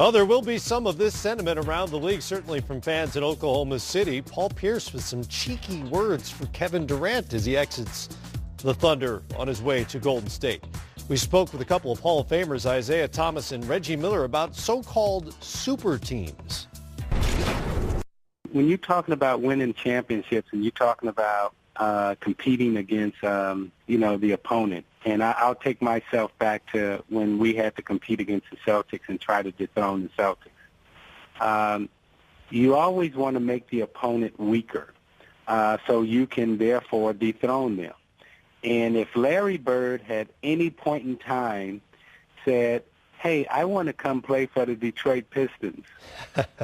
Oh, there will be some of this sentiment around the league, certainly from fans in Oklahoma City. Paul Pierce with some cheeky words for Kevin Durant as he exits the Thunder on his way to Golden State. We spoke with a couple of Hall of Famers, Isiah Thomas and Reggie Miller, about so-called super teams. When you're talking about winning championships and you're talking about competing against, the opponent, and I'll take myself back to when we had to compete against the Celtics and try to dethrone the Celtics. You always want to make the opponent weaker so you can, therefore, dethrone them. And if Larry Bird had any point in time said, hey, I want to come play for the Detroit Pistons,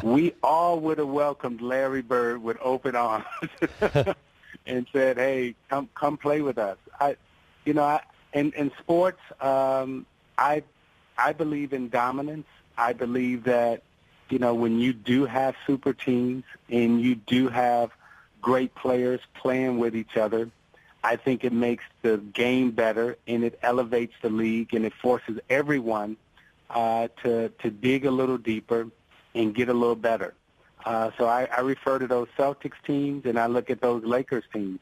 we all would have welcomed Larry Bird with open arms and said, hey, come play with us. In sports, I believe in dominance. I believe that, when you do have super teams and you do have great players playing with each other, I think it makes the game better and it elevates the league and it forces everyone to dig a little deeper and get a little better. So I refer to those Celtics teams and I look at those Lakers teams.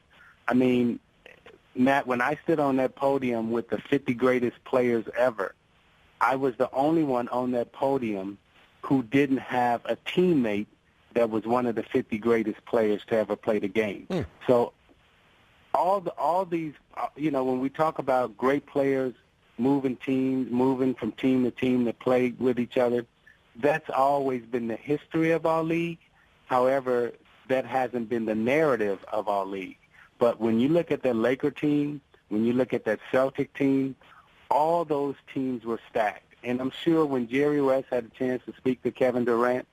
I mean, Matt, when I stood on that podium with the 50 greatest players ever, I was the only one on that podium who didn't have a teammate that was one of the 50 greatest players to ever play the game. So all these, when we talk about great players moving from team to team to play with each other, that's always been the history of our league. However, that hasn't been the narrative of our league. But when you look at that Laker team, when you look at that Celtic team, all those teams were stacked. And I'm sure when Jerry West had a chance to speak to Kevin Durant,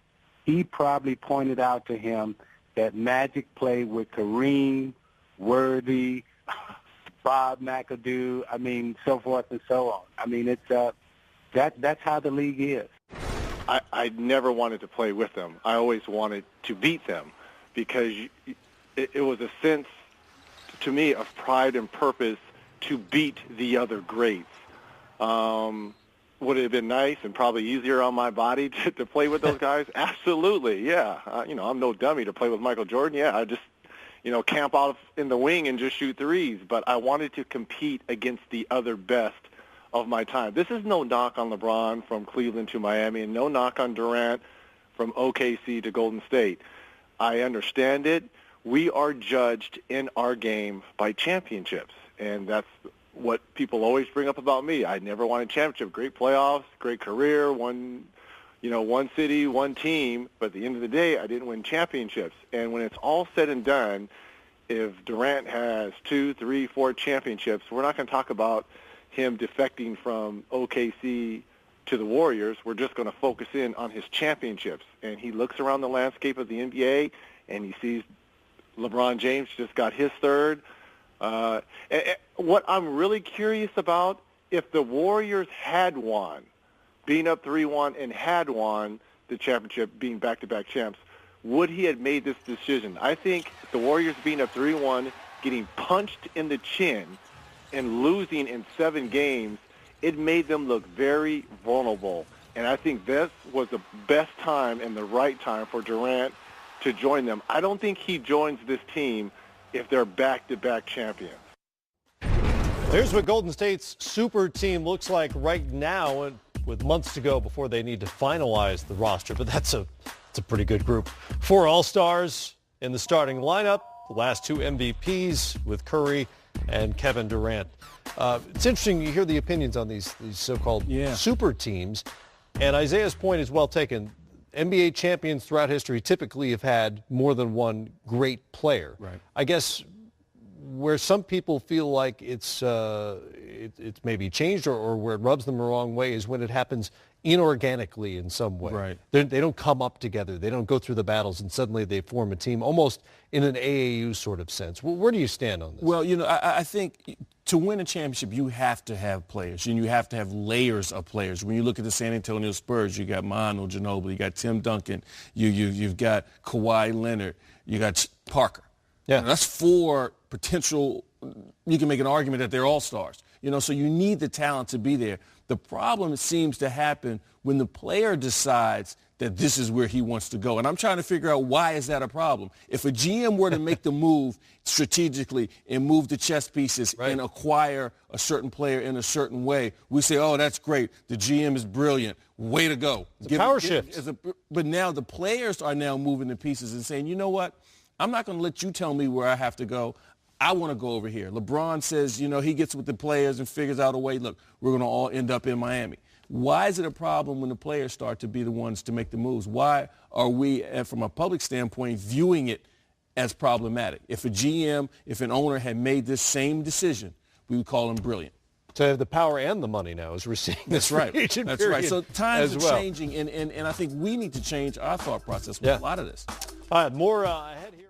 he probably pointed out to him that Magic played with Kareem, Worthy, Bob McAdoo, so forth and so on. It's that's how the league is. I never wanted to play with them. I always wanted to beat them because it was a sense to me of pride and purpose to beat the other greats. Would it have been nice and probably easier on my body to play with those guys? Absolutely, yeah. I'm no dummy to play with Michael Jordan. Yeah, I just, camp out in the wing and just shoot threes. But I wanted to compete against the other best of my time. This is no knock on LeBron from Cleveland to Miami and no knock on Durant from OKC to Golden State. I understand it. We are judged in our game by championships, and that's what people always bring up about me. I never won a championship. Great playoffs, great career, one city, one team, but at the end of the day, I didn't win championships. And when it's all said and done, if Durant has 2, 3, 4 championships, we're not going to talk about him defecting from OKC to the Warriors. We're just going to focus in on his championships. And he looks around the landscape of the NBA, and he sees LeBron James just got his third. And what I'm really curious about, if the Warriors had won, being up 3-1 and had won the championship, being back-to-back champs, would he have made this decision? I think the Warriors being up 3-1, getting punched in the chin, and losing in 7 games, it made them look very vulnerable. And I think this was the best time and the right time for Durant to join them. I don't think he joins this team if they're back-to-back champions. Here's what Golden State's super team looks like right now, and with months to go before they need to finalize the roster. But it's a pretty good group. 4 All-Stars in the starting lineup, the last 2 MVPs with Curry and Kevin Durant. It's interesting you hear the opinions on these so-called super teams. And Isaiah's point is well taken. NBA champions throughout history typically have had more than one great player. Right. I guess where some people feel like it's maybe changed or where it rubs them the wrong way is when it happens inorganically in some way. Right. They don't come up together. They don't go through the battles and suddenly they form a team almost in an AAU sort of sense. Well, where do you stand on this? Well, I think to win a championship, you have to have players, and you have to have layers of players. When you look at the San Antonio Spurs, you got Manu Ginobili, you got Tim Duncan, you've got Kawhi Leonard, you got Parker. Yeah. Now, that's 4 potential. You can make an argument that they're all-stars. So you need the talent to be there. The problem seems to happen when the player decides that this is where he wants to go. And I'm trying to figure out, why is that a problem? If a GM were to make the move strategically and move the chess pieces and acquire a certain player in a certain way, we say, oh, that's great. The GM is brilliant. Way to go. It's a power shift. But now the players are now moving the pieces and saying, you know what? I'm not going to let you tell me where I have to go. I want to go over here. LeBron says, he gets with the players and figures out a way, look, we're going to all end up in Miami. Why is it a problem when the players start to be the ones to make the moves? Why are we, from a public standpoint, viewing it as problematic? If a GM, if an owner had made this same decision, we would call him brilliant. To have the power and the money now, as we're seeing this free agent That's period right. So times as are well. changing, and I think we need to change our thought process with a lot of this. All right, more ahead here.